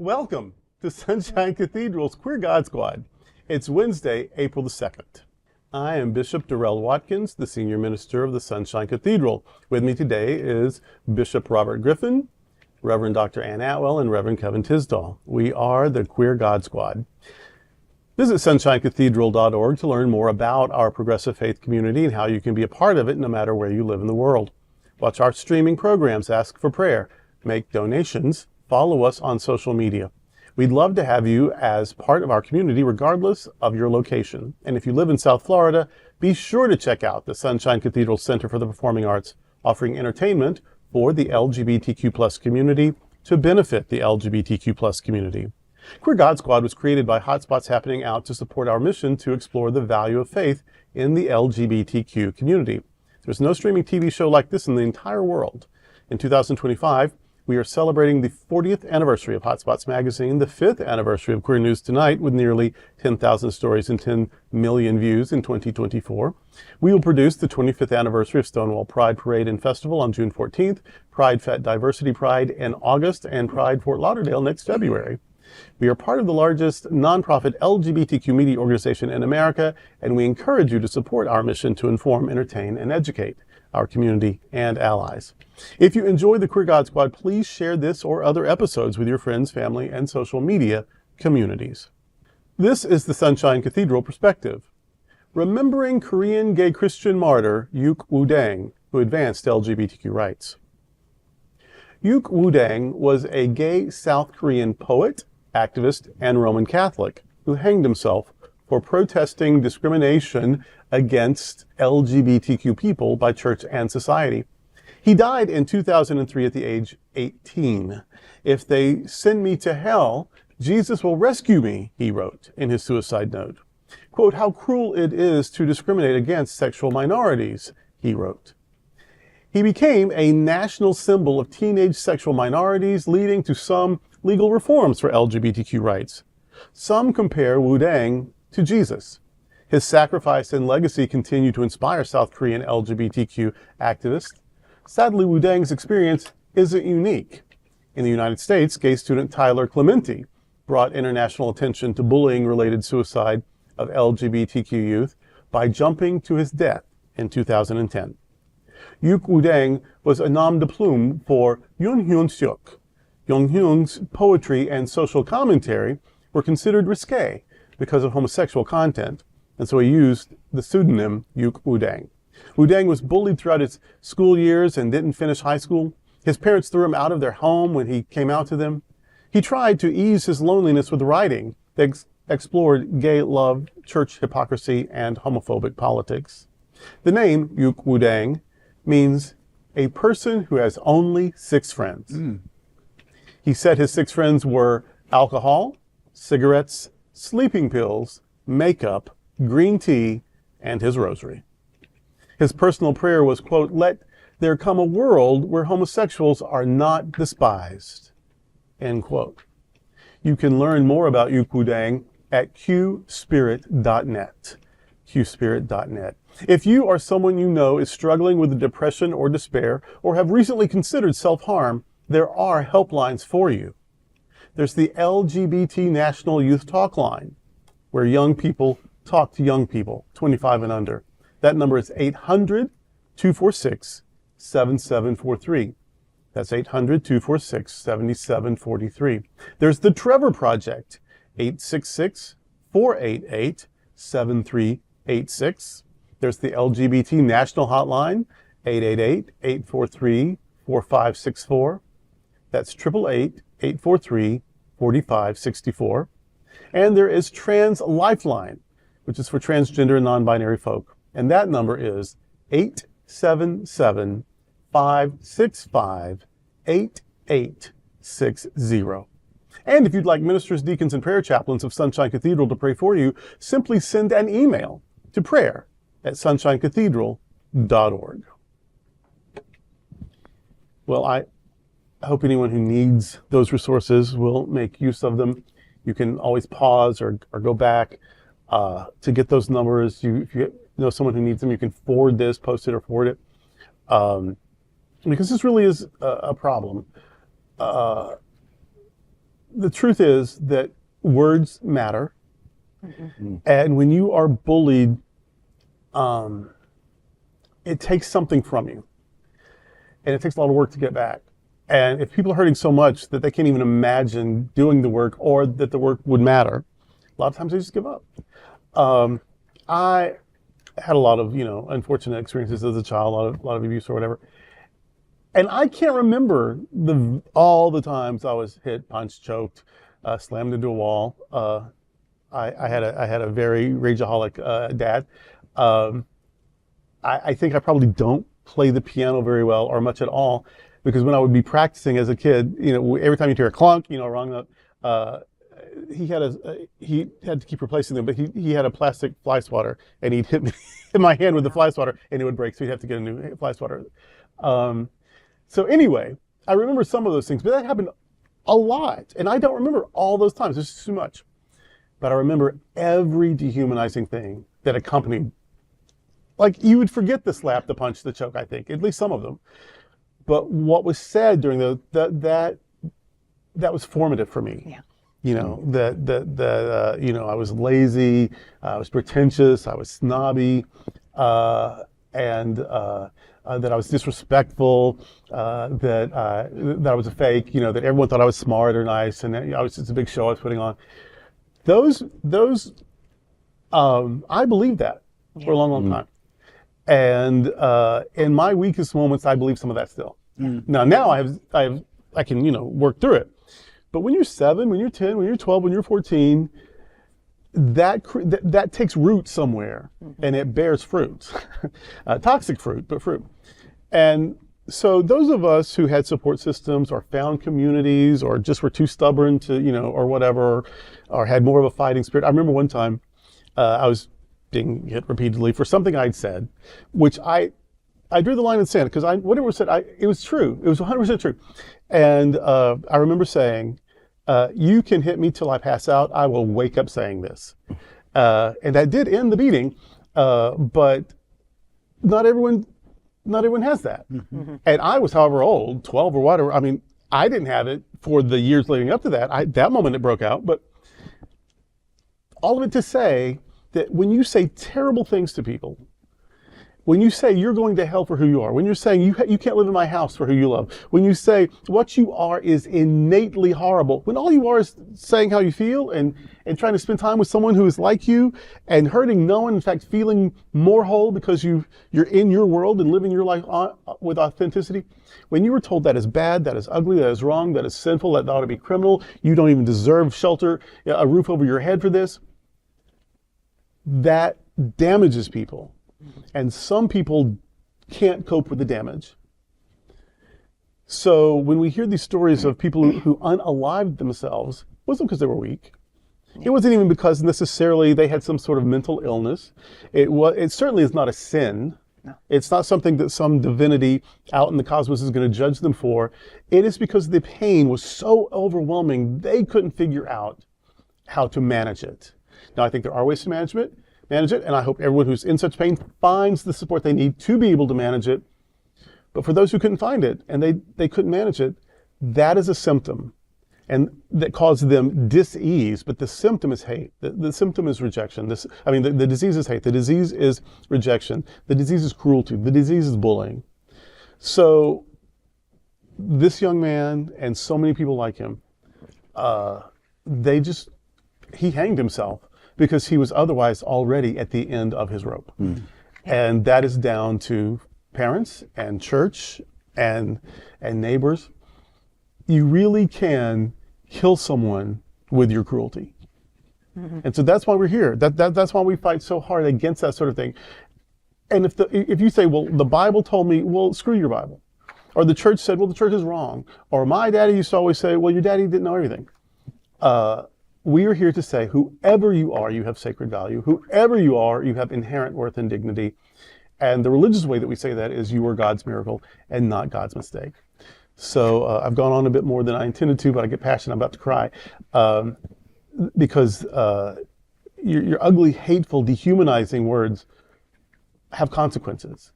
Welcome to Sunshine Cathedral's Queer God Squad. It's Wednesday, April the 2nd. I am Bishop Darrell Watkins, the Senior Minister of the Sunshine Cathedral. With me today is Bishop Robert Griffin, Reverend Dr. Ann Atwell, and Reverend Kevin Tisdall. We are the Queer God Squad. Visit sunshinecathedral.org to learn more about our progressive faith community and how you can be a part of it no matter where you live in the world. Watch our streaming programs, ask for prayer, make donations, follow us on social media. We'd love to have you as part of our community regardless of your location. And if you live in South Florida, be sure to check out the Sunshine Cathedral Center for the Performing Arts, offering entertainment for the LGBTQ+ community to benefit the LGBTQ+ community. Queer God Squad was created by Hotspots Happening Out to support our mission to explore the value of faith in the LGBTQ community. There's no streaming TV show like this in the entire world. In 2025, we are celebrating the 40th anniversary of Hotspots Magazine, the 5th anniversary of Queer News Tonight with nearly 10,000 stories and 10 million views in 2024. We will produce the 25th anniversary of Stonewall Pride Parade and Festival on June 14th, Pride Fete Diversity Pride in August, and Pride Fort Lauderdale next February. We are part of the largest nonprofit LGBTQ media organization in America, and we encourage you to support our mission to inform, entertain, and educate our community and allies. If you enjoy the Queer God Squad, please share this or other episodes with your friends, family, and social media communities. This is the Sunshine Cathedral Perspective, remembering Korean gay Christian martyr Yook Woo-Dang, who advanced LGBTQ rights. Yook Woo-Dang was a gay South Korean poet, activist, and Roman Catholic who hanged himself for protesting discrimination against LGBTQ people by church and society. He died in 2003 at the age 18. "If they send me to hell, Jesus will rescue me," he wrote in his suicide note. Quote, "How cruel it is to discriminate against sexual minorities," he wrote. He became a national symbol of teenage sexual minorities, leading to some legal reforms for LGBTQ rights. Some compare Woo-Dang to Jesus. His sacrifice and legacy continue to inspire South Korean LGBTQ activists. Sadly, Woo-Dang's experience isn't unique. In the United States, gay student Tyler Clementi brought international attention to bullying-related suicide of LGBTQ youth by jumping to his death in 2010. Yook Woo-Dang was a nom de plume for Yun Hyon-seok. Yun Hyun's poetry and social commentary were considered risqué because of homosexual content, and so he used the pseudonym Yook Woo-Dang. Woo-Dang was bullied throughout his school years and didn't finish high school. His parents threw him out of their home when he came out to them. He tried to ease his loneliness with writing that explored gay love, church hypocrisy, and homophobic politics. The name Yook Woo-Dang means a person who has only 6 friends. He said his 6 friends were alcohol, cigarettes, sleeping pills, makeup, green tea, and his rosary. His personal prayer was, quote, "Let there come a world where homosexuals are not despised," end quote. You can learn more about Yook Woo-Dang at qspirit.net. qspirit.net. If you or someone you know is struggling with depression or despair, or have recently considered self-harm, there are helplines for you. There's the LGBT National Youth Talk Line, where young people talk to young people, 25 and under. That number is 800-246-7743. That's 800-246-7743. There's the Trevor Project, 866-488-7386. There's the LGBT National Hotline, 888-843-4564. That's 888-843-4564. And there is Trans Lifeline, which is for transgender and non-binary folk. And that number is 877-565-8860. And if you'd like ministers, deacons, and prayer chaplains of Sunshine Cathedral to pray for you, simply send an email to prayer@sunshinecathedral.org. Well, I hope anyone who needs those resources will make use of them. You can always pause or go back to get those numbers. If you know someone who needs them, you can forward this, post it, or forward it. Because this really is a problem. the truth is that words matter. Mm-hmm. And when you are bullied, it takes something from you. And it takes a lot of work to get back. And if people are hurting so much that they can't even imagine doing the work or that the work would matter, a lot of times they just give up. I had a lot of, unfortunate experiences as a child, a lot of abuse or whatever. And I can't remember all the times I was hit, punched, choked, slammed into a wall. I had a very rageaholic dad. I think I probably don't play the piano very well or much at all, because when I would be practicing as a kid, every time you'd hear a clunk, wrong note, he had to keep replacing them, but he had a plastic fly swatter, and he'd hit me in my hand with the fly swatter, and it would break, so he'd have to get a new fly swatter. So anyway, I remember some of those things, but that happened a lot, and I don't remember all those times. There's just too much. But I remember every dehumanizing thing that accompanied. Like, you would forget the slap, the punch, the choke, I think, at least some of them. But what was said during that was formative for me. Yeah. I was lazy, I was pretentious, I was snobby, and that I was disrespectful, that I was a fake, that everyone thought I was smart or nice, and that I was just a big show I was putting on. Those I believed that for a long, long time. And in my weakest moments, I believe some of that still. Now I can work through it. But when you're 7, when you're 10, when you're 12, when you're 14, that takes root somewhere, and it bears fruit, toxic fruit, but fruit. And so those of us who had support systems or found communities or just were too stubborn to, or whatever, or had more of a fighting spirit. I remember one time I was being hit repeatedly for something I'd said, which I drew the line in the sand, because whatever was said, it was true. It was 100% true. And I remember saying, you can hit me till I pass out. I will wake up saying this. And that did end the beating, but not everyone has that. Mm-hmm. And I was, however old, 12 or whatever. I mean, I didn't have it for the years leading up to that. That moment it broke out. But all of it to say that when you say terrible things to people, when you say you're going to hell for who you are, when you're saying you can't live in my house for who you love, when you say what you are is innately horrible, when all you are is saying how you feel and trying to spend time with someone who is like you and hurting no one, in fact, feeling more whole because you're in your world and living your life with authenticity, when you were told that is bad, that is ugly, that is wrong, that is sinful, that ought to be criminal, you don't even deserve shelter, a roof over your head for this, that damages people. And some people can't cope with the damage. So when we hear these stories of people who unalived themselves, it wasn't because they were weak. It wasn't even because necessarily they had some sort of mental illness. It certainly is not a sin. No. It's not something that some divinity out in the cosmos is going to judge them for. It is because the pain was so overwhelming, they couldn't figure out how to manage it. Now, I think there are ways to manage it, and I hope everyone who's in such pain finds the support they need to be able to manage it. But for those who couldn't find it and they couldn't manage it, that is a symptom, and that caused them dis-ease. But the symptom is hate. The symptom is rejection. The disease is hate. The disease is rejection. The disease is cruelty. The disease is bullying. So this young man and so many people like him, he hanged himself, because he was otherwise already at the end of his rope. Mm. And that is down to parents and church and neighbors. You really can kill someone with your cruelty. Mm-hmm. And so that's why we're here. That's why we fight so hard against that sort of thing. And if you say, well, the Bible told me, well, screw your Bible. Or the church said, well, the church is wrong. Or my daddy used to always say, well, your daddy didn't know everything. We are here to say, whoever you are, you have sacred value. Whoever you are, you have inherent worth and dignity. And the religious way that we say that is you are God's miracle and not God's mistake. So I've gone on a bit more than I intended to, but I get passionate. I'm about to cry. Because your ugly, hateful, dehumanizing words have consequences.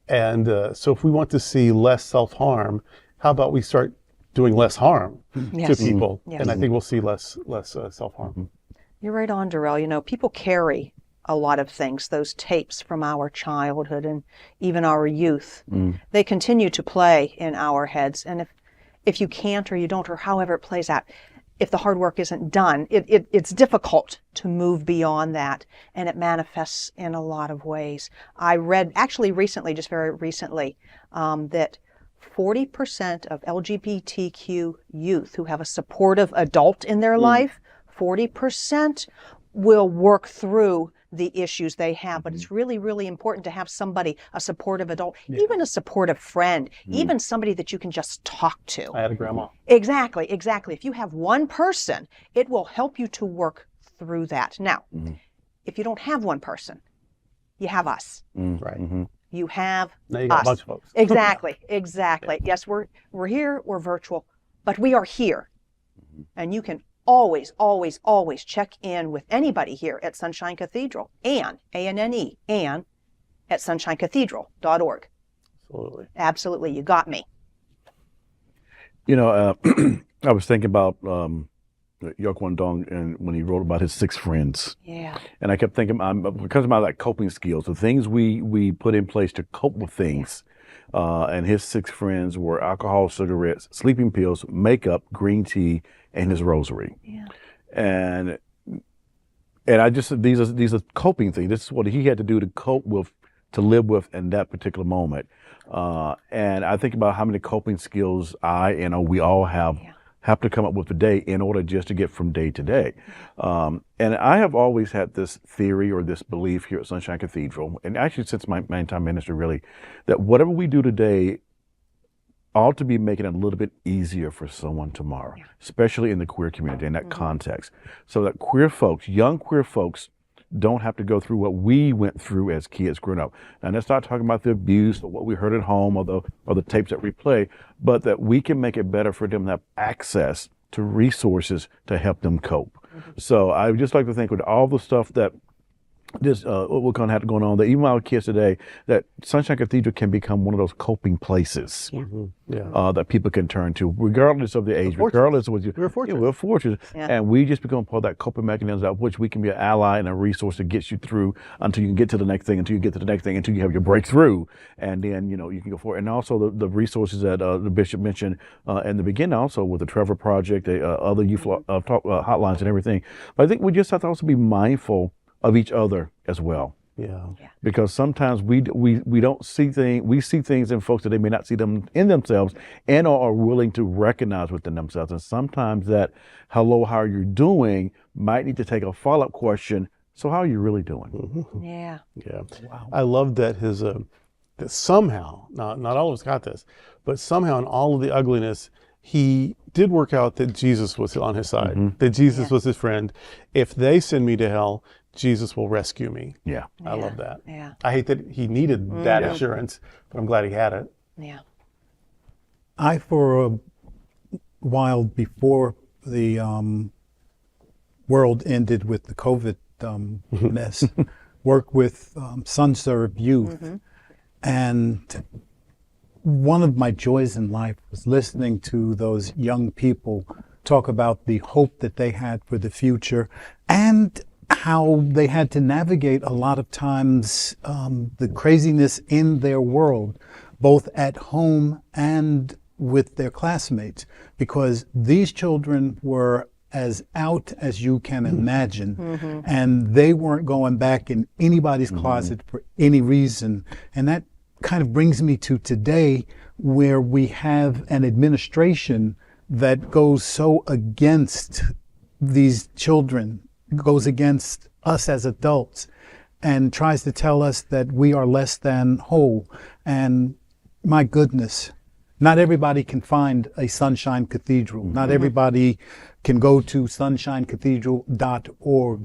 And so if we want to see less self-harm, how about we start doing less harm Yes. to people. Yes. And I think we'll see less self-harm. You're right on, Darrell. You know, people carry a lot of things, those tapes from our childhood and even our youth. They continue to play in our heads. And if you can't or you don't, or however it plays out, if the hard work isn't done, it's difficult to move beyond that, and it manifests in a lot of ways. I read, actually recently, just very recently, that 40% of LGBTQ youth who have a supportive adult in their life, 40% will work through the issues they have. But it's really, really important to have somebody, a supportive adult, even a supportive friend, even somebody that you can just talk to. I had a grandma. Exactly. If you have one person, it will help you to work through that. Now, if you don't have one person, you have us. Right. You have Now you got us. a bunch of folks. Exactly. Yes, we're here, we're virtual, but we are here. And you can always check in with anybody here at Sunshine Cathedral, and ANNE, and at sunshinecathedral.org. Absolutely, you got me. You know, I was thinking about Yook Woo-Dang and when he wrote about his 6 friends. Yeah. And I kept thinking, because of my like coping skills, the things we put in place to cope with things. And his 6 friends were alcohol, cigarettes, sleeping pills, makeup, green tea, and his rosary. Yeah. And I just, these are coping things. This is what he had to do to cope with, to live with in that particular moment. And I think about how many coping skills we all have to come up with today in order just to get from day to day. And I have always had this theory or this belief here at Sunshine Cathedral, and actually since my time ministry really, that whatever we do today ought to be making it a little bit easier for someone tomorrow, especially in the queer community, in that context, so that queer folks, young queer folks, don't have to go through what we went through as kids growing up. And let's not talking about the abuse or what we heard at home or the tapes that we play, but that we can make it better for them to have access to resources to help them cope. So I would just like to think with all the stuff that this we're going to have going on, that even our kids today, that Sunshine Cathedral can become one of those coping places that people can turn to, regardless of the age, regardless of what you. We're fortunate. We're fortunate, and we just become part of that coping mechanism of which we can be an ally and a resource that gets you through until you can get to the next thing, until you get to the next thing, until you have your breakthrough, and then you can go forward. And also the resources that the bishop mentioned in the beginning, also with the Trevor Project, other youth hotlines and everything. But I think we just have to also be mindful of each other as well. Because sometimes we don't see things, we see things in folks that they may not see them in themselves and are willing to recognize within themselves. And sometimes that hello, how are you doing might need to take a follow-up question. So how are you really doing? Yeah. Wow. I love that his that somehow, not all of us got this, but somehow in all of the ugliness, he did work out that Jesus was on his side, that Jesus was his friend. If they send me to hell, Jesus will rescue me. I love that. I hate that he needed that assurance, but I'm glad he had it. I, for a while before the world ended with the COVID mess, worked with SunServe Youth. And one of my joys in life was listening to those young people talk about the hope that they had for the future and how they had to navigate a lot of times the craziness in their world, both at home and with their classmates, because these children were as out as you can imagine, and they weren't going back in anybody's closet for any reason. And that kind of brings me to today, where we have an administration that goes so against these children, goes against us as adults, and tries to tell us that we are less than whole. And my goodness, not everybody can find a Sunshine Cathedral. Not everybody can go to sunshinecathedral.org,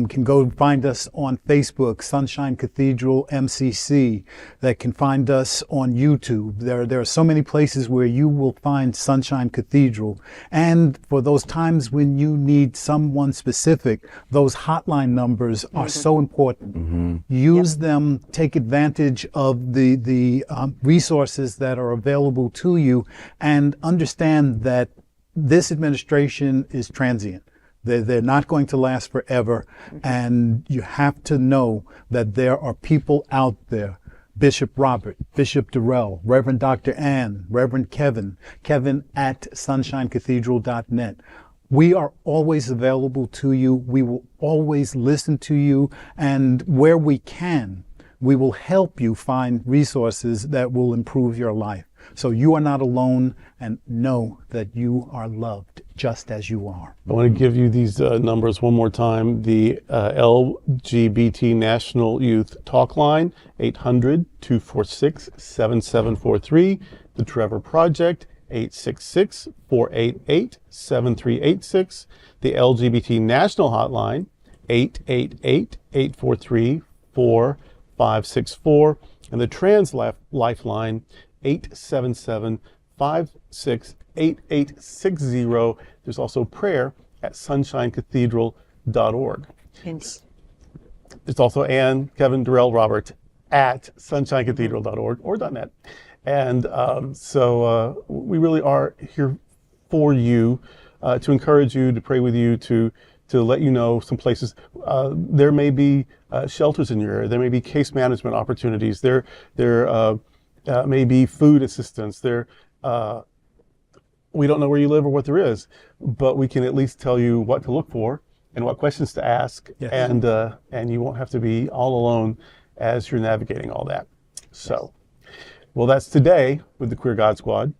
can go find us on Facebook, Sunshine Cathedral MCC, that can find us on YouTube. There are so many places where you will find Sunshine Cathedral. And for those times when you need someone specific, those hotline numbers are so important. Use them, take advantage of the resources that are available to you, and understand that this administration is transient. They're not going to last forever. And you have to know that there are people out there, Bishop Robert, Bishop Darrell, Reverend Dr. Ann, Reverend Kevin at sunshinecathedral.net. We are always available to you. We will always listen to you. And where we can, we will help you find resources that will improve your life. So you are not alone, and know that you are loved just as you are. I want to give you these numbers one more time. The LGBT National Youth Talk Line, 800-246-7743. The Trevor Project, 866-488-7386. The LGBT National Hotline, 888-843-4564. And the Trans Lifeline, 877-568860. There's also prayer at sunshinecathedral.org. There's also Ann, Kevin, Darrell, Robert at sunshinecathedral.org or .net. And so we really are here for you, to encourage you, to pray with you, to let you know some places. There may be shelters in your area. There may be case management opportunities. There maybe food assistance. We don't know where you live or what there is, but we can at least tell you what to look for and what questions to ask. Yes. And you won't have to be all alone as you're navigating all that. So, well, that's today with the Queer God Squad.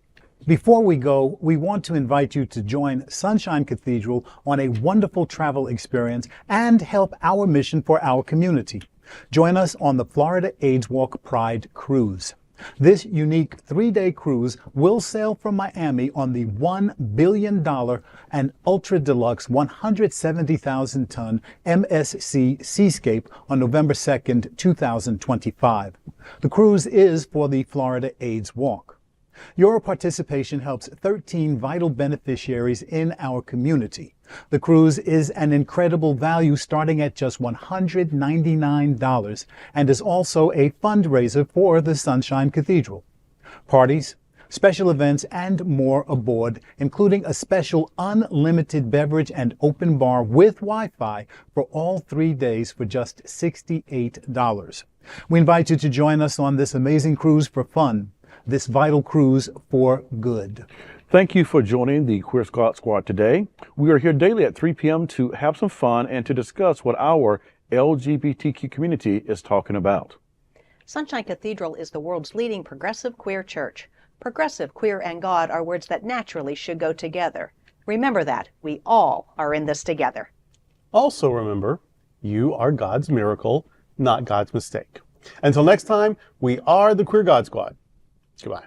Before we go, we want to invite you to join Sunshine Cathedral on a wonderful travel experience and help our mission for our community. Join us on the Florida AIDS Walk Pride Cruise. This unique 3-day cruise will sail from Miami on the $1 billion and ultra-deluxe 170,000-ton MSC Seascape on November 2nd, 2025. The cruise is for the Florida AIDS Walk. Your participation helps 13 vital beneficiaries in our community. The cruise is an incredible value starting at just $199 and is also a fundraiser for the Sunshine Cathedral. Parties, special events, and more aboard, including a special unlimited beverage and open bar with Wi-Fi for all 3 days for just $68. We invite you to join us on this amazing cruise for fun, this vital cruise for good. Thank you for joining the Queer God Squad today. We are here daily at 3 p.m. to have some fun and to discuss what our LGBTQ community is talking about. Sunshine Cathedral is the world's leading progressive queer church. Progressive, queer, and God are words that naturally should go together. Remember that. We all are in this together. Also remember, you are God's miracle, not God's mistake. Until next time, we are the Queer God Squad. Goodbye.